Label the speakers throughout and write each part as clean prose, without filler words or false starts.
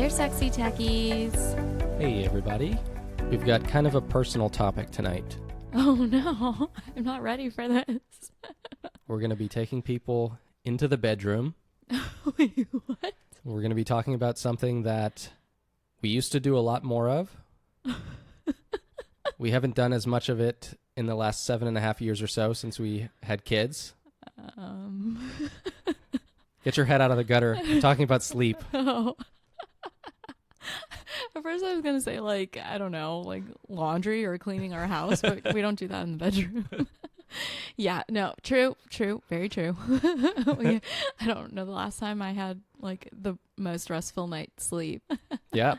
Speaker 1: there, sexy techies.
Speaker 2: Hey, everybody. We've got kind of a personal topic tonight.
Speaker 1: Oh, no. I'm not ready for this.
Speaker 2: We're going to be taking people into the bedroom.
Speaker 1: Wait, what?
Speaker 2: We're going to be talking about something that we used to do a lot more of. We haven't done as much of it in the last 7.5 years or so since we had kids. Get your head out of the gutter. I'm talking about sleep.
Speaker 1: Oh. At first I was going to say, I don't know, laundry or cleaning our house, but we don't do that in the bedroom. Yeah, no, true, very true. I don't know the last time I had, the most restful night's sleep.
Speaker 2: Yeah.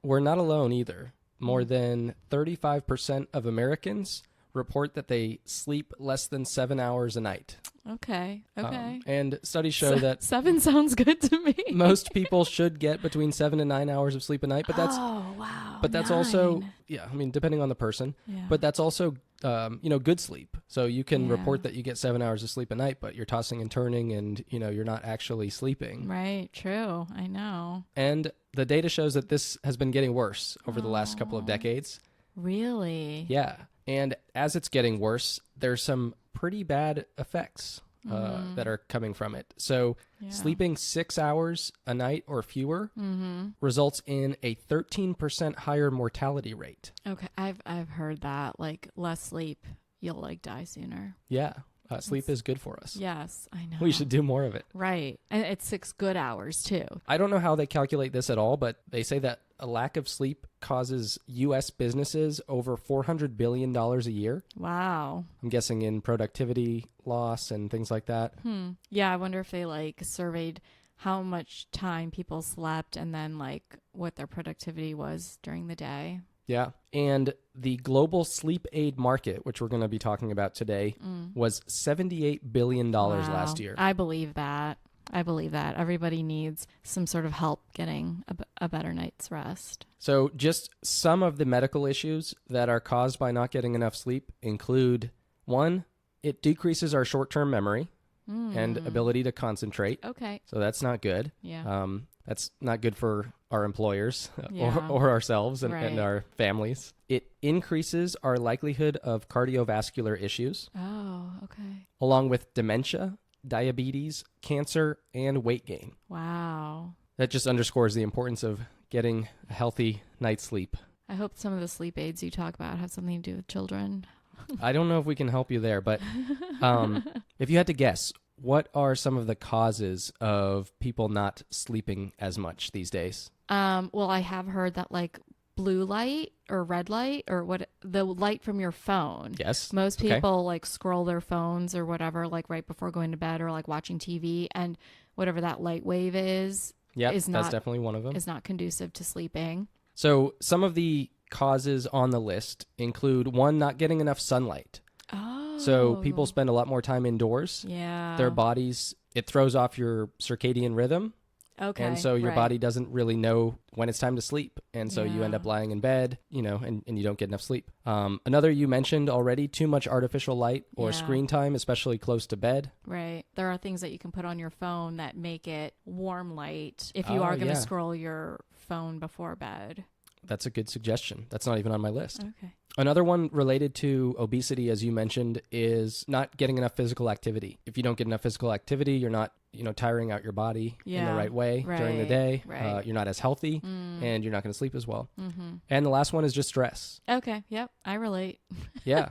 Speaker 2: We're not alone either. More than 35% of Americans report that they sleep less than 7 hours a night.
Speaker 1: Okay.
Speaker 2: And studies show that
Speaker 1: 7 sounds good to me.
Speaker 2: most people should get between 7 and 9 hours of sleep a night, but that's but that's
Speaker 1: 9.
Speaker 2: also depending on the person.
Speaker 1: Yeah.
Speaker 2: But that's also good sleep. So you can report that you get 7 hours of sleep a night, but you're tossing and turning, and you're not actually sleeping.
Speaker 1: Right. True. I know.
Speaker 2: And the data shows that this has been getting worse over the last couple of decades.
Speaker 1: Really?
Speaker 2: Yeah. And as it's getting worse, there's some pretty bad effects that are coming from it. So sleeping 6 hours a night or fewer results in a 13% higher mortality rate.
Speaker 1: Okay. I've heard that. Less sleep, you'll die sooner.
Speaker 2: Yeah. Sleep is good for us.
Speaker 1: Yes, I know.
Speaker 2: We should do more of it.
Speaker 1: Right. And it's 6 good hours too.
Speaker 2: I don't know how they calculate this at all, but they say that a lack of sleep causes U.S. businesses over $400 billion a year.
Speaker 1: Wow.
Speaker 2: I'm guessing in productivity loss and things like that.
Speaker 1: Yeah, I wonder if they surveyed how much time people slept and then what their productivity was during the day.
Speaker 2: Yeah. And the global sleep aid market, which we're going to be talking about today, was $78 billion last year.
Speaker 1: I believe that. Everybody needs some sort of help getting a better night's rest.
Speaker 2: So just some of the medical issues that are caused by not getting enough sleep include, 1, it decreases our short-term memory and ability to concentrate.
Speaker 1: Okay.
Speaker 2: So that's not good.
Speaker 1: Yeah.
Speaker 2: That's not good for our employers or ourselves and our families. It increases our likelihood of cardiovascular issues.
Speaker 1: Oh, okay.
Speaker 2: Along with dementia, diabetes, cancer, and weight gain.
Speaker 1: Wow.
Speaker 2: That just underscores the importance of getting a healthy night's sleep.
Speaker 1: I hope some of the sleep aids you talk about have something to do with children.
Speaker 2: I don't know if we can help you there, but if you had to guess, what are some of the causes of people not sleeping as much these days?
Speaker 1: Well, I have heard that blue light or red light or the light from your phone.
Speaker 2: Yes.
Speaker 1: Most people scroll their phones or whatever right before going to bed or watching TV, and whatever that light wave is.
Speaker 2: Yeah, that's definitely one of them.
Speaker 1: Is not conducive to sleeping.
Speaker 2: So some of the causes on the list include, 1, not getting enough sunlight.
Speaker 1: Oh.
Speaker 2: So people spend a lot more time indoors.
Speaker 1: Yeah.
Speaker 2: Their bodies, it throws off your circadian rhythm.
Speaker 1: Okay.
Speaker 2: And so your body doesn't really know when it's time to sleep. And so you end up lying in bed, and you don't get enough sleep. Another you mentioned already, too much artificial light or screen time, especially close to bed.
Speaker 1: Right. There are things that you can put on your phone that make it warm light if you are going to scroll your phone before bed.
Speaker 2: That's a good suggestion. That's not even on my list.
Speaker 1: Okay.
Speaker 2: Another one related to obesity, as you mentioned, is not getting enough physical activity. If you don't get enough physical activity, you're not, tiring out your body in the right way during the day.
Speaker 1: Right.
Speaker 2: You're not as healthy, and you're not going to sleep as well. And the last one is just stress.
Speaker 1: Okay. Yep. I relate.
Speaker 2: Yeah.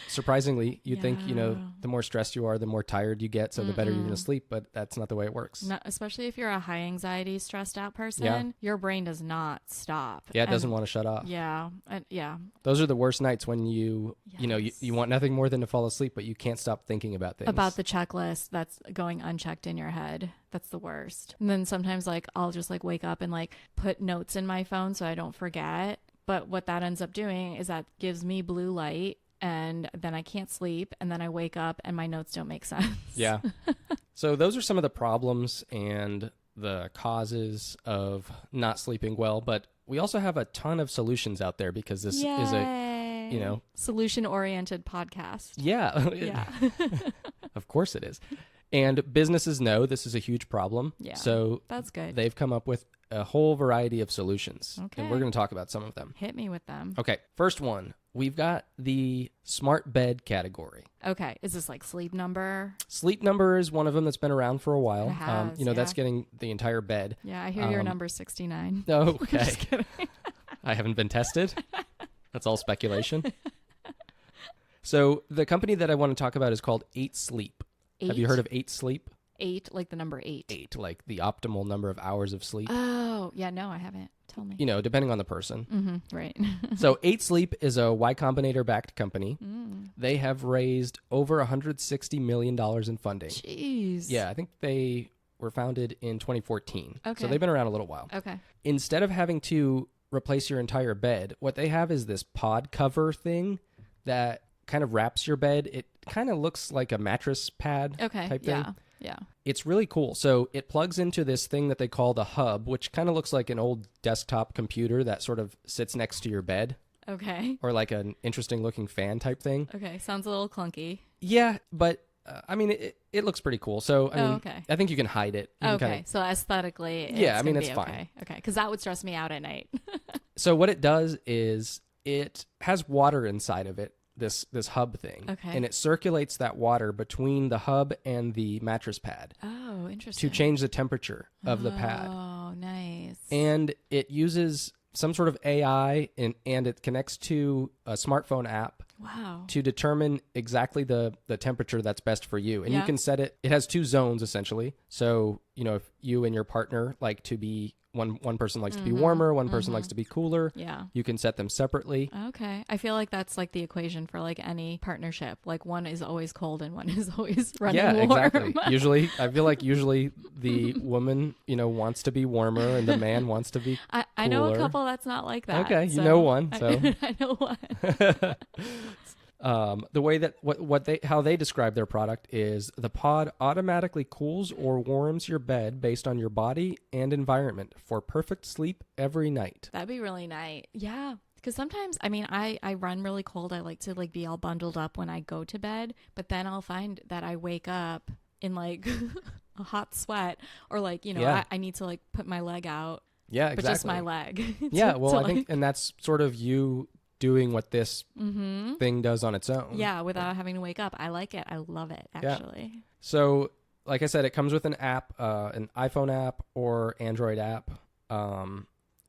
Speaker 2: Surprisingly, you think, the more stressed you are, the more tired you get, so the better you're going to sleep, but that's not the way it works.
Speaker 1: Not, especially if you're a high anxiety, stressed out person, your brain does not stop.
Speaker 2: Yeah, it doesn't want to shut off.
Speaker 1: Yeah.
Speaker 2: Those are the worst nights when you want nothing more than to fall asleep, but you can't stop thinking about things.
Speaker 1: About the checklist that's going unchecked in your head. That's the worst. And then sometimes I'll just wake up and put notes in my phone so I don't forget. But what that ends up doing is that gives me blue light, and then I can't sleep, and then I wake up and my notes don't make sense. Yeah.
Speaker 2: So those are some of the problems and the causes of not sleeping well, but we also have a ton of solutions out there because this is a
Speaker 1: solution-oriented podcast.
Speaker 2: Yeah.
Speaker 1: Yeah.
Speaker 2: Of course it is. And businesses know this is a huge problem.
Speaker 1: Yeah.
Speaker 2: So
Speaker 1: that's good.
Speaker 2: they've come up with a whole variety of solutions.
Speaker 1: Okay.
Speaker 2: And we're going to talk about some of them.
Speaker 1: Hit me with them.
Speaker 2: Okay. First one, we've got the smart bed category.
Speaker 1: Okay. Is this like Sleep Number?
Speaker 2: Sleep Number is one of them that's been around for a while.
Speaker 1: It has,
Speaker 2: that's getting the entire bed.
Speaker 1: Yeah, I hear your number's 69.
Speaker 2: Oh, okay.
Speaker 1: Just kidding.
Speaker 2: I haven't been tested. That's all speculation. So the company that I want to talk about is called 8 Sleep.
Speaker 1: 8?
Speaker 2: Have you heard of 8 Sleep?
Speaker 1: 8, like the number 8.
Speaker 2: 8, like the optimal number of hours of sleep.
Speaker 1: Oh, yeah, no, I haven't. Tell me.
Speaker 2: Depending on the person.
Speaker 1: Right.
Speaker 2: So 8 Sleep is a Y Combinator-backed company. They have raised over $160 million in funding.
Speaker 1: Jeez.
Speaker 2: Yeah, I think they were founded in 2014.
Speaker 1: Okay.
Speaker 2: So they've been around a little while.
Speaker 1: Okay.
Speaker 2: Instead of having to replace your entire bed, what they have is this pod cover thing that kind of wraps your bed. It kind of looks like a mattress pad type thing.
Speaker 1: Yeah.
Speaker 2: It's really cool. So it plugs into this thing that they call the hub, which kind of looks like an old desktop computer that sort of sits next to your bed.
Speaker 1: Okay.
Speaker 2: Or like an interesting looking fan type thing.
Speaker 1: Okay. Sounds a little clunky.
Speaker 2: Yeah, but it looks pretty cool. So
Speaker 1: okay.
Speaker 2: I think you can hide it.
Speaker 1: Okay. So aesthetically,
Speaker 2: it's fine.
Speaker 1: Okay. Okay. Because that would stress me out at night.
Speaker 2: So what it does is it has water inside of it. This hub thing.
Speaker 1: Okay.
Speaker 2: And it circulates that water between the hub and the mattress pad.
Speaker 1: Oh, interesting.
Speaker 2: To change the temperature of the pad.
Speaker 1: Oh, nice.
Speaker 2: And it uses some sort of AI and it connects to a smartphone app.
Speaker 1: Wow.
Speaker 2: To determine exactly the temperature that's best for you. And you
Speaker 1: Yeah.
Speaker 2: can set it. It has 2 zones essentially. So, if you and your partner like to be one person likes to be warmer, one person likes to be cooler.
Speaker 1: Yeah.
Speaker 2: You can set them separately.
Speaker 1: Okay. I feel like that's like the equation for like any partnership. Like one is always cold and one is always running warm.
Speaker 2: Exactly. I feel like usually the woman, wants to be warmer and the man wants to be cooler.
Speaker 1: I know a couple that's not like that.
Speaker 2: Okay, you know one. So
Speaker 1: I know one.
Speaker 2: The way that how they describe their product is the pod automatically cools or warms your bed based on your body and environment for perfect sleep every night.
Speaker 1: That'd be really nice. Yeah. Because sometimes, I run really cold. I like to like be all bundled up when I go to bed, but then I'll find that I wake up in like a hot sweat or like, I need to like put my leg out.
Speaker 2: Yeah, exactly.
Speaker 1: But just my leg.
Speaker 2: I think, and that's sort of you doing what this thing does on its own.
Speaker 1: Yeah, without having to wake up. I like it. I love it, actually.
Speaker 2: Yeah. So, like I said, it comes with an app, an iPhone app or Android app.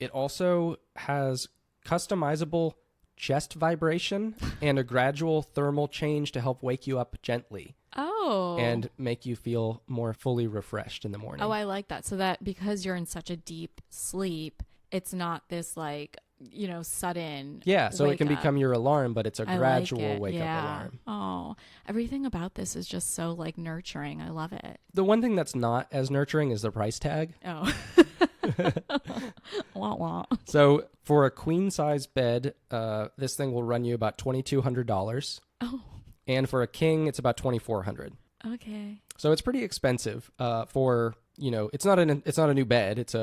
Speaker 2: It also has customizable chest vibration and a gradual thermal change to help wake you up gently.
Speaker 1: Oh.
Speaker 2: And make you feel more fully refreshed in the morning.
Speaker 1: Oh, I like that. So that because you're in such a deep sleep, it's not this like, sudden
Speaker 2: so it can
Speaker 1: up.
Speaker 2: become your alarm, but it's a gradual wake up alarm.
Speaker 1: Oh, everything about this is just so like nurturing. I love it.
Speaker 2: The one thing that's not as nurturing is the price tag.
Speaker 1: Oh. Wah, wah.
Speaker 2: So for a queen size bed, this thing will run you about $2,200.
Speaker 1: Oh.
Speaker 2: And for a king, it's about $2,400.
Speaker 1: Okay.
Speaker 2: So it's pretty expensive for, it's not a new bed. It's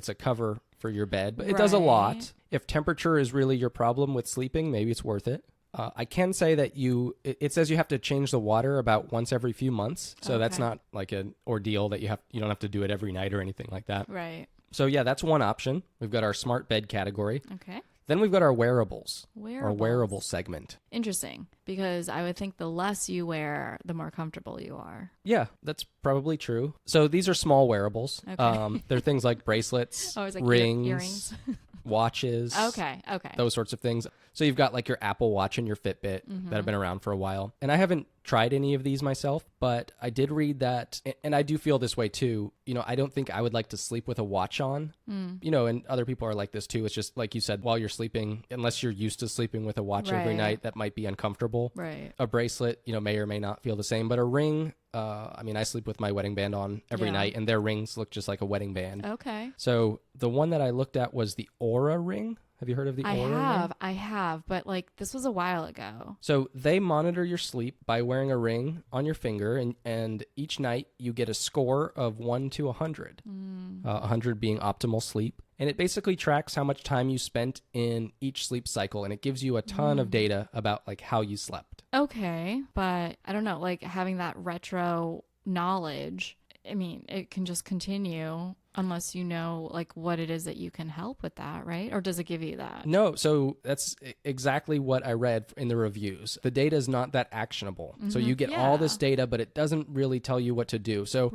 Speaker 2: a cover for your bed, but it does a lot. If temperature is really your problem with sleeping, maybe it's worth it. I can say that it says you have to change the water about once every few months. So that's not like an ordeal that you don't have to do it every night or anything like that.
Speaker 1: Right.
Speaker 2: So yeah, that's one option. We've got our smart bed category.
Speaker 1: Okay.
Speaker 2: Then we've got our wearables. Our
Speaker 1: Wearables.
Speaker 2: wearable segment.
Speaker 1: Interesting, because I would think the less you wear, the more comfortable you are.
Speaker 2: Yeah, that's probably true. So these are small wearables.
Speaker 1: Okay.
Speaker 2: They're things like bracelets,
Speaker 1: Oh, it's like
Speaker 2: rings,
Speaker 1: earrings.
Speaker 2: watches.
Speaker 1: Okay.
Speaker 2: Those sorts of things. So you've got like your Apple Watch and your Fitbit that have been around for a while. And I haven't tried any of these myself, but I did read that, and I do feel this way too. I don't think I would like to sleep with a watch on. And other people are like this too. It's just like you said, while you're sleeping, unless you're used to sleeping with a watch every night, that might be uncomfortable.
Speaker 1: Right.
Speaker 2: A bracelet, may or may not feel the same, but a ring, I sleep with my wedding band on every night, and their rings look just like a wedding band.
Speaker 1: Okay.
Speaker 2: So the one that I looked at was the OURA Ring. Have you heard of the OURA Ring?
Speaker 1: I have, but like this was a while ago.
Speaker 2: So they monitor your sleep by wearing a ring on your finger, and each night you get a score of 1 to 100. 100 being optimal sleep. And it basically tracks how much time you spent in each sleep cycle, and it gives you a ton of data about like how you slept.
Speaker 1: Okay, but I don't know, like having that retro knowledge, I mean, it can just continue unless you know like what it is that you can help with that, right? Or does it give you that?
Speaker 2: No, so that's exactly what I read in the reviews. The data is not that actionable. So you get all this data, but it doesn't really tell you what to do. So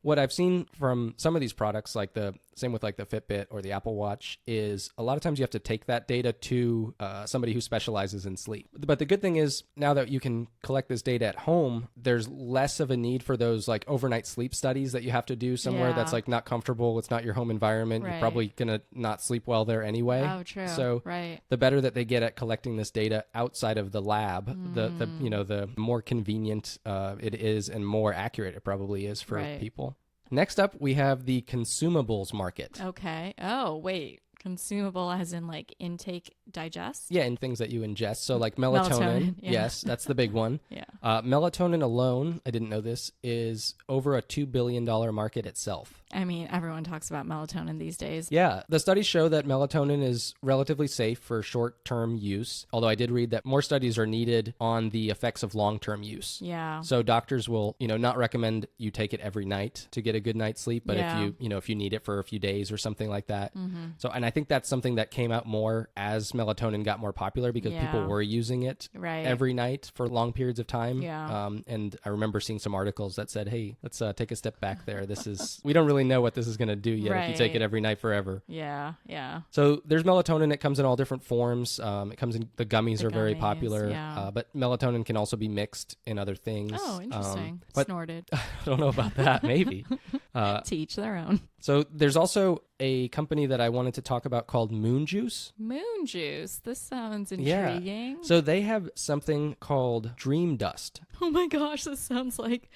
Speaker 2: what I've seen from some of these products, like the same with like the Fitbit or the Apple Watch, is a lot of times you have to take that data to somebody who specializes in sleep. But the good thing is now that you can collect this data at home, there's less of a need for those like overnight sleep studies that you have to do somewhere that's like not comfortable. It's not your home environment. You're probably going to not sleep well there anyway.
Speaker 1: Oh, true.
Speaker 2: So the better that they get at collecting this data outside of the lab, the more convenient it is and more accurate it probably is for people. Next up, we have the consumables market.
Speaker 1: Okay. Oh, wait. Consumable as in like intake, digest?
Speaker 2: Yeah, and things that you ingest. So like melatonin. Yes, that's the big one. Melatonin alone, I didn't know this, is over a $2 billion market itself.
Speaker 1: I mean, everyone talks about melatonin these days.
Speaker 2: Yeah, the studies show that melatonin is relatively safe for short-term use, although I did read that more studies are needed on the effects of long-term use.
Speaker 1: Yeah.
Speaker 2: So doctors will, not recommend you take it every night to get a good night's sleep, but if you need it for a few days or something like that. So, and I think that's something that came out more as melatonin got more popular because people were using it every night for long periods of time. And I remember seeing some articles that said, hey, let's take a step back there. We don't really know what this is going to do yet if you take it every night forever.
Speaker 1: Yeah.
Speaker 2: So there's melatonin. It comes in all different forms. It comes in, the gummies are very popular, but melatonin can also be mixed in other things.
Speaker 1: Oh, interesting. Snorted.
Speaker 2: I don't know about that. Maybe.
Speaker 1: To each their own.
Speaker 2: So there's also a company that I wanted to talk about called Moon Juice.
Speaker 1: Moon Juice. This sounds intriguing.
Speaker 2: So they have something called Dream Dust.
Speaker 1: Oh my gosh, this sounds like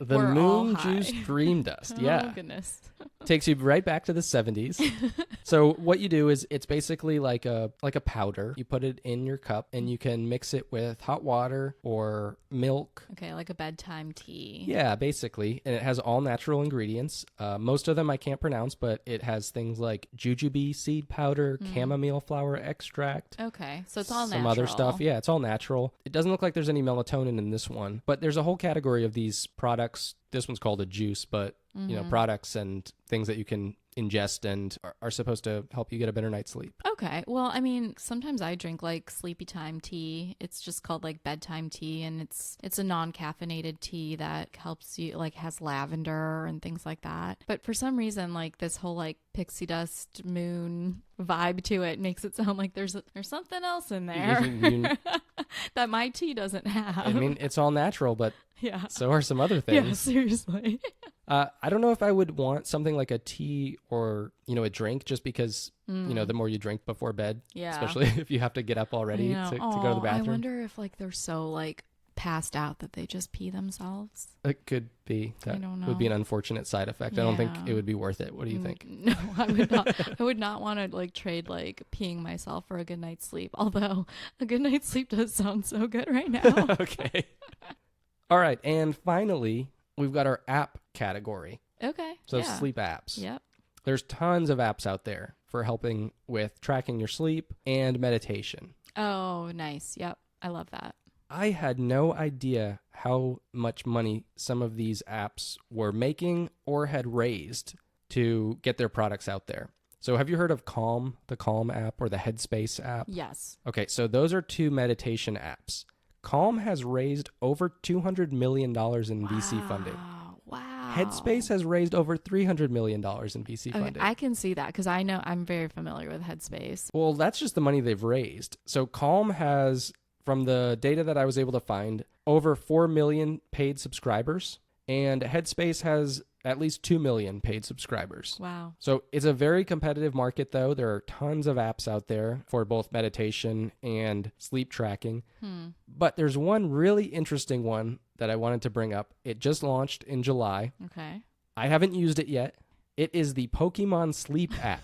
Speaker 2: the
Speaker 1: we're
Speaker 2: Moon
Speaker 1: all high.
Speaker 2: Juice Dream Dust.
Speaker 1: Oh goodness.
Speaker 2: Takes you right back to the 70s. So what you do is it's basically like a powder. You put it in your cup and you can mix it with hot water or milk.
Speaker 1: Okay, like a bedtime tea.
Speaker 2: Yeah, basically. And it has all natural ingredients. Most of them I can't pronounce, but it has things like jujube seed powder, chamomile flower extract.
Speaker 1: Okay, so it's all
Speaker 2: some
Speaker 1: natural.
Speaker 2: Other stuff. Yeah, it's all natural. It doesn't look like there's any melatonin in this one, but there's a whole category of these products. This one's called a juice, but products and things that you can ingest and are supposed to help you get a better night's sleep.
Speaker 1: Okay. Well, I mean, sometimes I drink like sleepy time tea. It's just called like bedtime tea, and it's a non-caffeinated tea that helps you, like has lavender and things like that. But for some reason, like this whole like pixie dust moon vibe to it makes it sound like there's something else in there that my tea doesn't have.
Speaker 2: I mean, it's all natural, but so are some other things.
Speaker 1: Yeah, seriously.
Speaker 2: I don't know if I would want something like a tea or, a drink just because, the more you drink before bed, especially if you have to get up already to go to the bathroom.
Speaker 1: I wonder if like they're so like passed out that they just pee themselves.
Speaker 2: It could be. That would be an unfortunate side effect. I don't think it would be worth it. What do you think?
Speaker 1: No, I would not. I would not want to like trade like peeing myself for a good night's sleep. Although a good night's sleep does sound so good right now.
Speaker 2: Okay. All right. And finally, we've got our app category.
Speaker 1: Okay.
Speaker 2: So sleep apps.
Speaker 1: Yep.
Speaker 2: There's tons of apps out there for helping with tracking your sleep and meditation.
Speaker 1: Oh, nice. Yep. I love that.
Speaker 2: I had no idea how much money some of these apps were making or had raised to get their products out there. So have you heard of Calm, the Calm app or the Headspace app?
Speaker 1: Yes.
Speaker 2: Okay, so those are two meditation apps. Calm has raised over $200 million in VC funding.
Speaker 1: Wow.
Speaker 2: Headspace has raised over $300 million in VC funding.
Speaker 1: I can see that because I know I'm very familiar with Headspace.
Speaker 2: Well, that's just the money they've raised. So Calm has, from the data that I was able to find, over 4 million paid subscribers, and Headspace has at least 2 million paid subscribers.
Speaker 1: Wow.
Speaker 2: So it's a very competitive market, though. There are tons of apps out there for both meditation and sleep tracking. But there's one really interesting one that I wanted to bring up. It just launched in July.
Speaker 1: Okay.
Speaker 2: I haven't used it yet. It is the Pokemon Sleep app.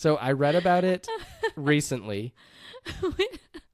Speaker 2: So I read about it recently.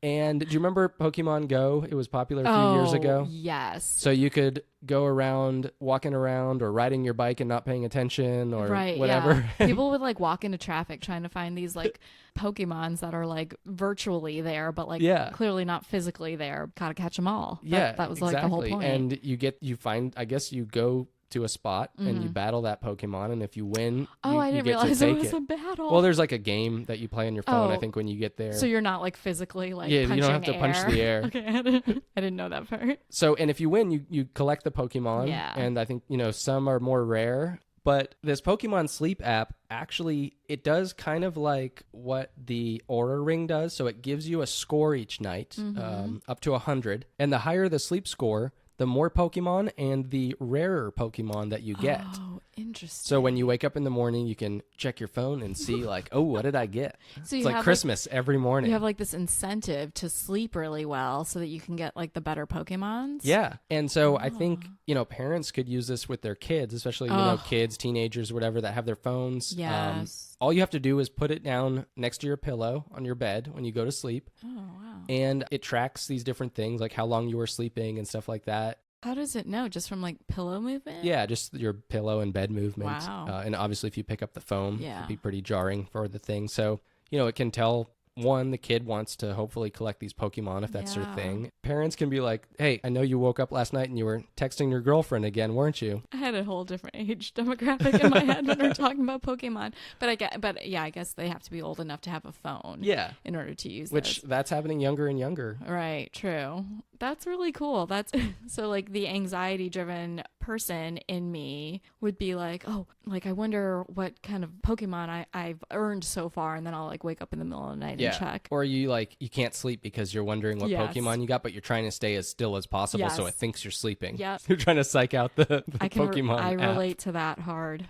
Speaker 2: And do you remember Pokemon Go? It was popular a few years ago.
Speaker 1: Yes.
Speaker 2: So you could go around walking around or riding your bike and not paying attention or whatever.
Speaker 1: Yeah. People would like walk into traffic trying to find these like Pokemons that are like virtually there, but like clearly not physically there. Gotta catch them all. That was like the whole point.
Speaker 2: And you find, I guess you go to a spot and you battle that Pokemon, and if you win,
Speaker 1: I didn't realize it was a battle.
Speaker 2: Well, there's like a game that you play on your phone, I think, when you get there.
Speaker 1: So you're not like physically like
Speaker 2: you
Speaker 1: punching
Speaker 2: don't have to punch the air.
Speaker 1: Okay, I didn't know that part.
Speaker 2: So, and if you win, you collect the Pokemon, and I think, some are more rare. But this Pokemon Sleep app, actually, it does kind of like what the OURA Ring does. So it gives you a score each night, up to 100. And the higher the sleep score, the more Pokemon and the rarer Pokemon that you get.
Speaker 1: Oh, interesting.
Speaker 2: So when you wake up in the morning, you can check your phone and see like, oh, what did I get? So it's like Christmas every morning.
Speaker 1: You have like this incentive to sleep really well so that you can get like the better Pokemons.
Speaker 2: Yeah. And so I think, parents could use this with their kids, especially, kids, teenagers, whatever, that have their phones.
Speaker 1: Yes.
Speaker 2: All you have to do is put it down next to your pillow on your bed when you go to sleep.
Speaker 1: Oh, wow.
Speaker 2: And it tracks these different things, like how long you were sleeping and stuff like that.
Speaker 1: How does it know? Just from like pillow movement?
Speaker 2: Yeah, just your pillow and bed movement.
Speaker 1: Wow.
Speaker 2: And obviously if you pick up the phone, it could be pretty jarring for the thing. So, it can tell, one, the kid wants to hopefully collect these Pokemon if that's their thing. Parents can be like, hey, I know you woke up last night and you were texting your girlfriend again, weren't you?
Speaker 1: I had a whole different age demographic in my head when we were talking about Pokemon. But I guess they have to be old enough to have a phone. Yeah. In order to use
Speaker 2: Which that's happening younger and younger.
Speaker 1: Right, true. That's really cool. That's so like the anxiety driven person in me would be like, oh, like I wonder what kind of Pokemon I've earned so far, and then I'll like wake up in the middle of the night and check.
Speaker 2: Or you can't sleep because you're wondering what Pokemon you got, but you're trying to stay as still as possible so it thinks you're sleeping. Yeah. You're trying to psych out the Pokemon
Speaker 1: I
Speaker 2: app.
Speaker 1: relate to that hard.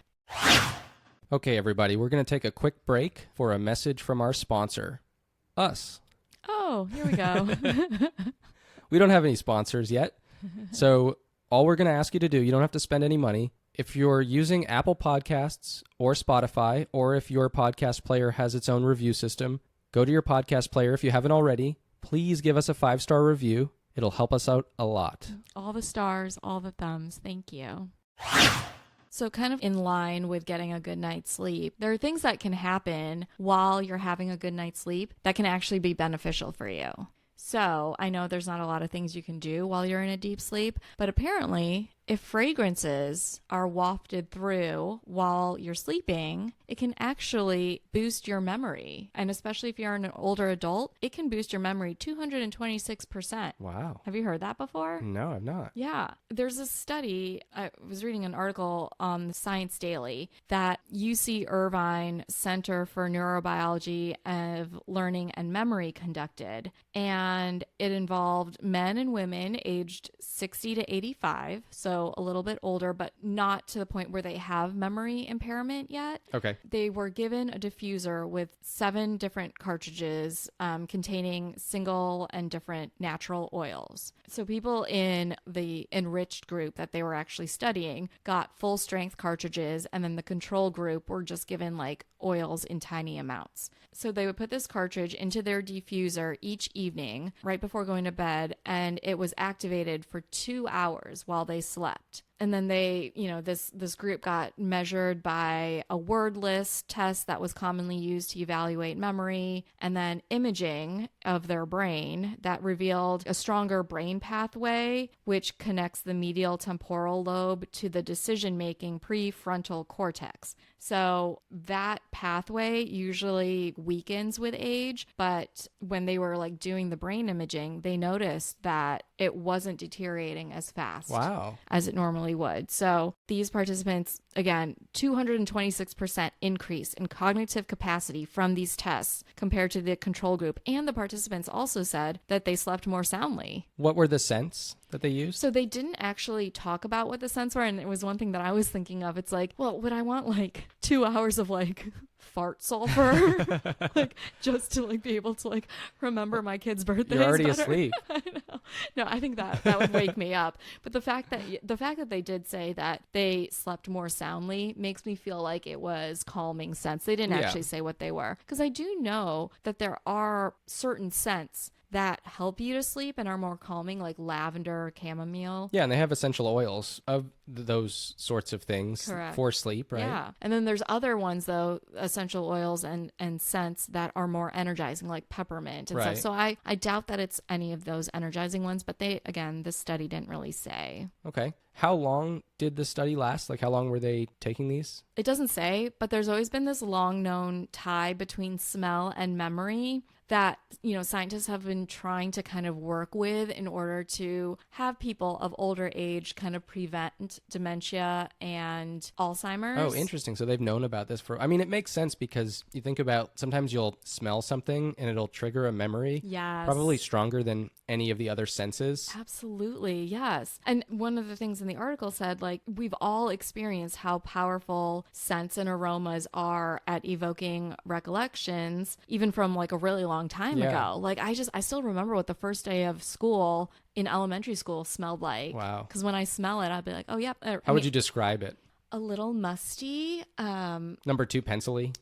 Speaker 2: Okay, everybody, we're going to take a quick break for a message from our sponsor, us.
Speaker 1: Oh, here we go.
Speaker 2: We don't have any sponsors yet. So all we're going to ask you to do, you don't have to spend any money. If you're using Apple Podcasts or Spotify, or if your podcast player has its own review system, go to your podcast player if you haven't already. Please give us a 5-star review. It'll help us out a lot.
Speaker 1: All the stars, all the thumbs. Thank you. So kind of in line with getting a good night's sleep, there are things that can happen while you're having a good night's sleep that can actually be beneficial for you. So I know there's not a lot of things you can do while you're in a deep sleep, but apparently if fragrances are wafted through while you're sleeping, it can actually boost your memory. And especially if you're an older adult, it can boost your memory 226%.
Speaker 2: Wow.
Speaker 1: Have you heard that before?
Speaker 2: No, I've not.
Speaker 1: Yeah. There's a study, I was reading an article on the Science Daily that UC Irvine Center for Neurobiology of Learning and Memory conducted. And it involved men and women aged 60 to 85. So a little bit older, but not to the point where they have memory impairment yet.
Speaker 2: Okay.
Speaker 1: They were given a diffuser with 7 different cartridges containing single and different natural oils. So people in the enriched group that they were actually studying got full strength cartridges, and then the control group were just given like oils in tiny amounts. So they would put this cartridge into their diffuser each evening right before going to bed, and it was activated for 2 hours while they slept. And then they, this group got measured by a word list test that was commonly used to evaluate memory, and then imaging of their brain that revealed a stronger brain pathway, which connects the medial temporal lobe to the decision-making prefrontal cortex. So that pathway usually weakens with age, but when they were like doing the brain imaging, they noticed that it wasn't deteriorating as fast as it normally would. So these participants, again, 226% increase in cognitive capacity from these tests compared to the control group. And the participants also said that they slept more soundly.
Speaker 2: What were the scents that they used?
Speaker 1: So they didn't actually talk about what the scents were. And it was one thing that I was thinking of. It's like, well, would I want like 2 hours of like fart sulfur, like just to like be able to like remember my kids' birthdays.
Speaker 2: You're already
Speaker 1: better.
Speaker 2: asleep.
Speaker 1: I know. No, I think that would wake me up. But the fact that they did say that they slept more soundly makes me feel like it was calming scents. They didn't actually say what they were, because I do know that there are certain scents that help you to sleep and are more calming, like lavender, chamomile.
Speaker 2: Yeah, and they have essential oils of those sorts of things.
Speaker 1: Correct.
Speaker 2: For sleep, right?
Speaker 1: Yeah. And then there's other ones, though, essential oils and scents that are more energizing, like peppermint and
Speaker 2: Right.
Speaker 1: stuff. So I doubt that it's any of those energizing ones, but this study didn't really say.
Speaker 2: Okay. How long did the study last? Like, how long were they taking these?
Speaker 1: It doesn't say, but there's always been this long known tie between smell and memory that, scientists have been trying to kind of work with in order to have people of older age kind of prevent dementia and Alzheimer's.
Speaker 2: Oh, interesting. So they've known about this it makes sense, because you think about sometimes you'll smell something and it'll trigger a memory.
Speaker 1: Yes.
Speaker 2: Probably stronger than any of the other senses.
Speaker 1: Absolutely. Yes. And one of the things in the article said, like, we've all experienced how powerful scents and aromas are at evoking recollections, even from like a really long time ago. Like, I still remember what the first day of school in elementary school smelled like.
Speaker 2: Wow.
Speaker 1: Because when I smell it, I'll be like, oh, yep.
Speaker 2: How would you describe it?
Speaker 1: A little musty.
Speaker 2: Number 2, pencil-y.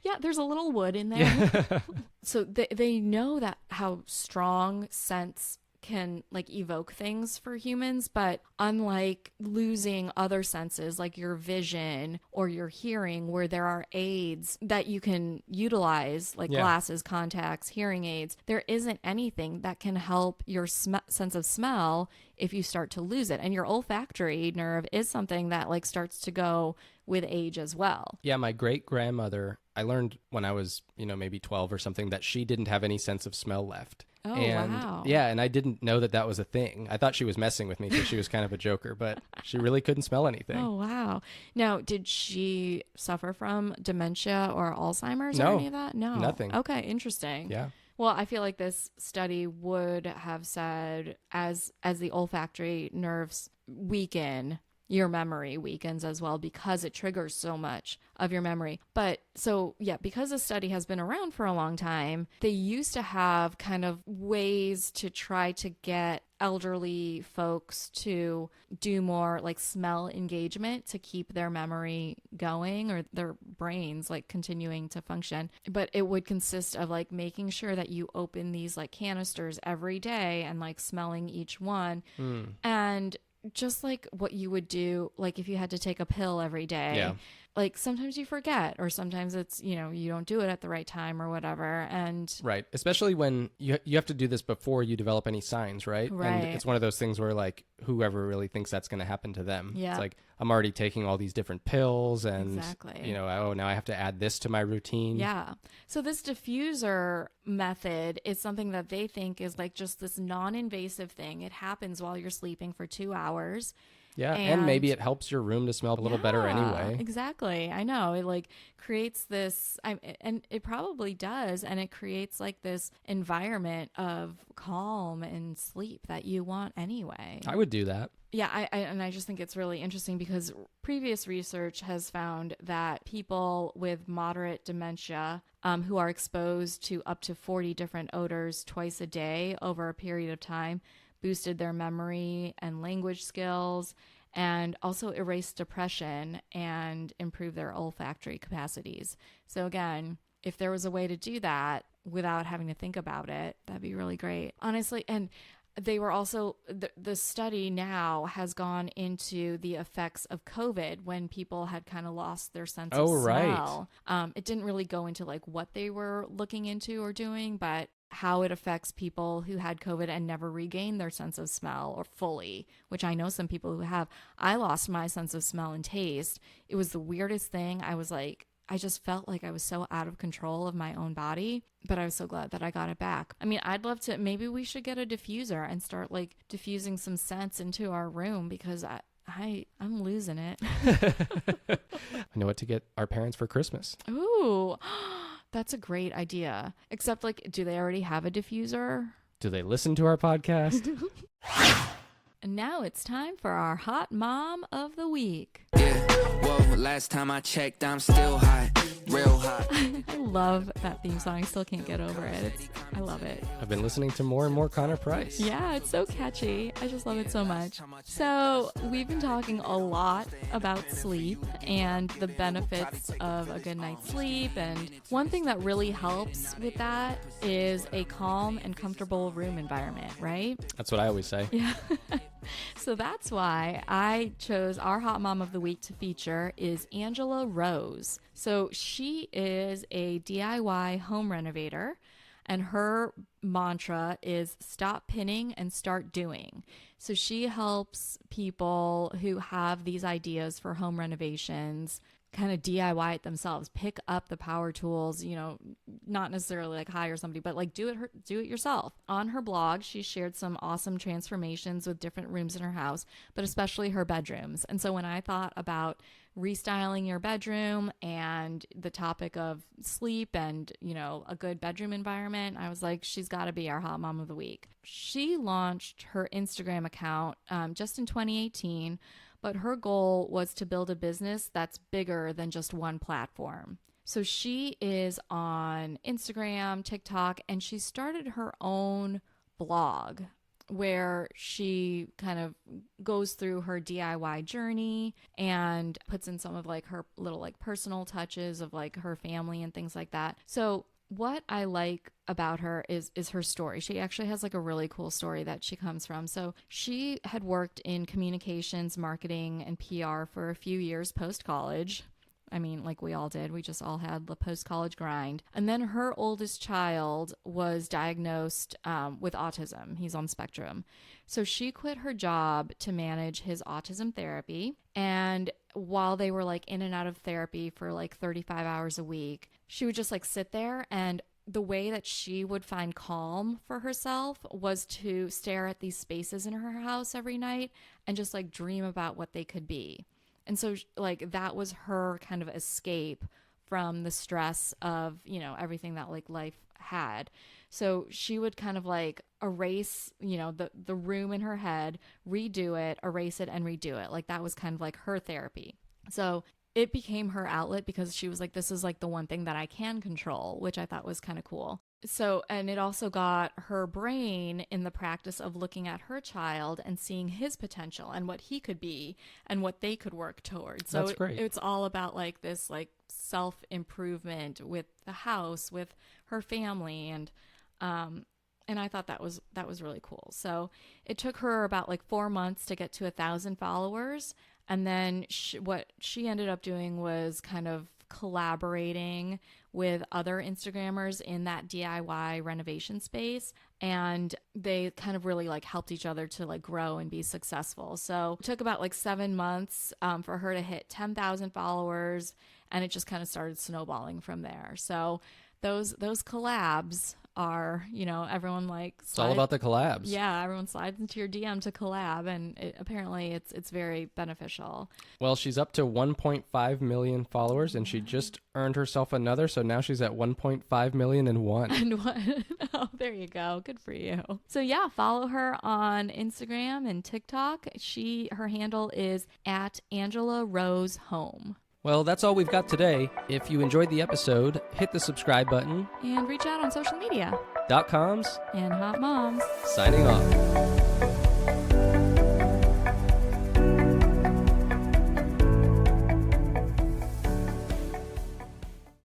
Speaker 1: Yeah, there's a little wood in there. So they know that how strong scents can like evoke things for humans, but unlike losing other senses like your vision or your hearing, where there are aids that you can utilize, like glasses, contacts, hearing aids, there isn't anything that can help your sense of smell if you start to lose it. And your olfactory nerve is something that like starts to go with age as well.
Speaker 2: Yeah, my great-grandmother, I learned when I was, maybe 12 or something, that she didn't have any sense of smell left.
Speaker 1: Oh, wow.
Speaker 2: Yeah, and I didn't know that was a thing. I thought she was messing with me because she was kind of a joker, but she really couldn't smell anything.
Speaker 1: Oh, wow. Now, did she suffer from dementia or Alzheimer's
Speaker 2: No,
Speaker 1: or any of that? No.
Speaker 2: nothing.
Speaker 1: Okay, interesting.
Speaker 2: Yeah.
Speaker 1: Well, I feel like this study would have said as the olfactory nerves weaken, your memory weakens as well, because it triggers so much of your memory. But so, yeah, because the study has been around for a long time, they used to have kind of ways to try to get elderly folks to do more like smell engagement to keep their memory going, or their brains like continuing to function. But it would consist of like making sure that you open these like canisters every day and like smelling each one. And just like what you would do, like if you had to take a pill every day, like sometimes you forget, or sometimes it's, you don't do it at the right time or whatever. And
Speaker 2: right. Especially when you have to do this before you develop any signs, right?
Speaker 1: Right.
Speaker 2: And it's one of those things where like whoever really thinks that's going to happen to them.
Speaker 1: Yeah.
Speaker 2: It's like, I'm already taking all these different pills and,
Speaker 1: Exactly.
Speaker 2: Now I have to add this to my routine.
Speaker 1: Yeah. So this diffuser method is something that they think is like just this non-invasive thing. It happens while you're sleeping for 2 hours.
Speaker 2: Yeah, and maybe it helps your room to smell a little better anyway.
Speaker 1: Exactly. I know. It like creates this, and it probably does, and it creates like this environment of calm and sleep that you want anyway.
Speaker 2: I would do that.
Speaker 1: Yeah, I just think it's really interesting, because previous research has found that people with moderate dementia who are exposed to up to 40 different odors twice a day over a period of time boosted their memory and language skills, and also erased depression and improved their olfactory capacities. So again, if there was a way to do that without having to think about it, that'd be really great. Honestly, and they were also, the study now has gone into the effects of COVID when people had kind of lost their sense of smell. Right. It didn't really go into like what they were looking into or doing, but how it affects people who had COVID and never regained their sense of smell or fully, which I know some people who have. I lost my sense of smell and taste. It was the weirdest thing. I just felt like I was so out of control of my own body, but I was so glad that I got it back. I mean, I'd love to, maybe we should get a diffuser and start like diffusing some scents into our room, because I'm losing it.
Speaker 2: I know what to get our parents for Christmas.
Speaker 1: Ooh, that's a great idea. Except like, do they already have a diffuser?
Speaker 2: Do they listen to our podcast?
Speaker 1: And now it's time for our Hot Mom of the Week.
Speaker 3: Yeah, well, last time I checked, I'm still hot. real hot.
Speaker 1: I love that theme song. I still can't get over it. I love it.
Speaker 2: I've been listening to more and more Connor Price.
Speaker 1: Yeah, it's so catchy. I just love it so much. So we've been talking a lot about sleep and the benefits of a good night's sleep. And one thing that really helps with that is a calm and comfortable room environment, right?
Speaker 2: That's what I always say.
Speaker 1: Yeah. So that's why I chose our Hot Mom of the Week to feature is Angela Rose. So she is a DIY home renovator, and her mantra is stop pinning and start doing. So she helps people who have these ideas for home renovations kind of DIY it themselves, pick up the power tools, you know, not necessarily like hire somebody, but like do it yourself. On her blog, she shared some awesome transformations with different rooms in her house, but especially her bedrooms. And so when I thought about restyling your bedroom and the topic of sleep and, you know, a good bedroom environment, I was like, she's got to be our Hot Mom of the Week. She launched her Instagram account just in 2018, but her goal was to build a business that's bigger than just one platform. So she is on Instagram, TikTok, and she started her own blog where she kind of goes through her DIY journey and puts in some of like her little like personal touches of like her family and things like that. So what I like about her is her story. She actually has like a really cool story that she comes from. So she had worked in communications, marketing, and PR for a few years post-college. I mean, like we all did. We just all had the post-college grind. And then her oldest child was diagnosed with autism. He's on spectrum. So she quit her job to manage his autism therapy. And while they were like in and out of therapy for like 35 hours a week, she would just like sit there, and the way that she would find calm for herself was to stare at these spaces in her house every night and just like dream about what they could be. And so like that was her kind of escape from the stress of, you know, everything that like life had. So she would kind of like erase, you know, the room in her head, redo it, erase it, and redo it. Like that was kind of like her therapy. So it became her outlet because she was like, this is like the one thing that I can control, which I thought was kind of cool. So, and it also got her brain in the practice of looking at her child and seeing his potential and what he could be and what they could work towards. So
Speaker 2: That's great.
Speaker 1: It's all about like this like self-improvement with the house, with her family. And I thought that was really cool. So it took her about like 4 months to get to 1,000 followers. And then what she ended up doing was kind of collaborating with other Instagrammers in that DIY renovation space. And they kind of really like helped each other to like grow and be successful. So it took about like 7 months for her to hit 10,000 followers. And it just kind of started snowballing from there. So those collabs are, you know, everyone like
Speaker 2: it's all about the collabs.
Speaker 1: Yeah, everyone slides into your DM to collab, and apparently it's very beneficial.
Speaker 2: Well, she's up to 1.5 million followers, and she just earned herself another, so now she's at 1.5 million and one.
Speaker 1: Oh, there you go. Good for you. So yeah, follow her on Instagram and TikTok. Her handle is at Angela Rose Home.
Speaker 2: Well, that's all we've got today. If you enjoyed the episode, hit the subscribe button.
Speaker 1: And reach out on social media.
Speaker 2: .coms
Speaker 1: And Hot Moms.
Speaker 2: signing off.